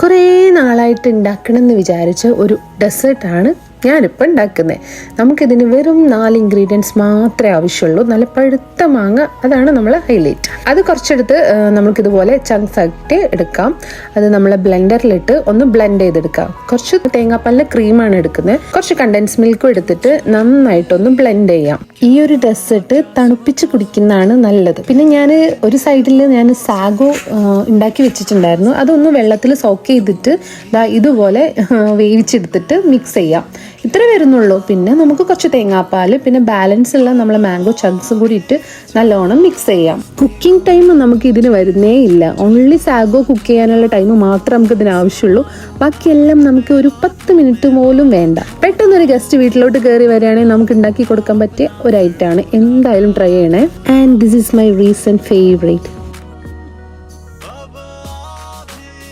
കുറേ നാളായിട്ട് ഉണ്ടാക്കണം എന്ന് വിചാരിച്ച ഒരു ഡെസേർട്ടാണ് ഞാനിപ്പോൾ ഉണ്ടാക്കുന്നത്. നമുക്കിതിന് വെറും 4 ഇൻഗ്രീഡിയൻസ് മാത്രമേ ആവശ്യമുള്ളൂ. നല്ല പഴുത്ത മാങ്ങ, അതാണ് നമ്മൾ ഹൈലൈറ്റ്. അത് കുറച്ചെടുത്ത് നമുക്കിതുപോലെ ചങ്ക്സ് ആയിട്ട് എടുക്കാം. അത് നമ്മൾ ബ്ലെൻഡറിലിട്ട് ഒന്ന് ബ്ലെൻഡ് ചെയ്തെടുക്കാം. കുറച്ച് തേങ്ങാപ്പാലിൻ്റെ ക്രീമാണ് എടുക്കുന്നത്. കുറച്ച് കണ്ടൻസ് മിൽക്കും എടുത്തിട്ട് നന്നായിട്ടൊന്ന് ബ്ലെൻഡ് ചെയ്യാം. ഈ ഒരു ഡെസേർട്ട് തണുപ്പിച്ച് കുടിക്കുന്നതാണ് നല്ലത്. പിന്നെ ഞാൻ ഒരു സൈഡിൽ സാഗോ ഉണ്ടാക്കി വെച്ചിട്ടുണ്ടായിരുന്നു. അതൊന്ന് വെള്ളത്തിൽ സോക്ക് ചെയ്തിട്ട് ഇതുപോലെ വേവിച്ചെടുത്തിട്ട് മിക്സ് ചെയ്യാം. ഇത്ര വരുന്നുള്ളൂ. പിന്നെ നമുക്ക് കുറച്ച് തേങ്ങാപ്പാൽ, പിന്നെ ബാലൻസ് ഉള്ള നമ്മളെ മാംഗോ ചങ്ക്സും കൂടി ഇട്ട് നല്ലോണം മിക്സ് ചെയ്യാം. കുക്കിംഗ് ടൈം നമുക്ക് ഇതിന് വരുന്നേ ഇല്ല. ഓൺലി സാഗോ കുക്ക് ചെയ്യാനുള്ള ടൈം മാത്രമേ നമുക്ക് ഇതിന് ആവശ്യമുള്ളൂ. ബാക്കിയെല്ലാം നമുക്ക് ഒരു 10 മിനിറ്റ് പോലും വേണ്ട. പെട്ടെന്നൊരു ഗസ്റ്റ് വീട്ടിലോട്ട് കയറി വരികയാണെങ്കിൽ നമുക്ക് ഉണ്ടാക്കി കൊടുക്കാൻ പറ്റിയ ഒരു ഐറ്റമാണ്. എന്തായാലും ട്രൈ ചെയ്യണേ. And this is my recent favourite.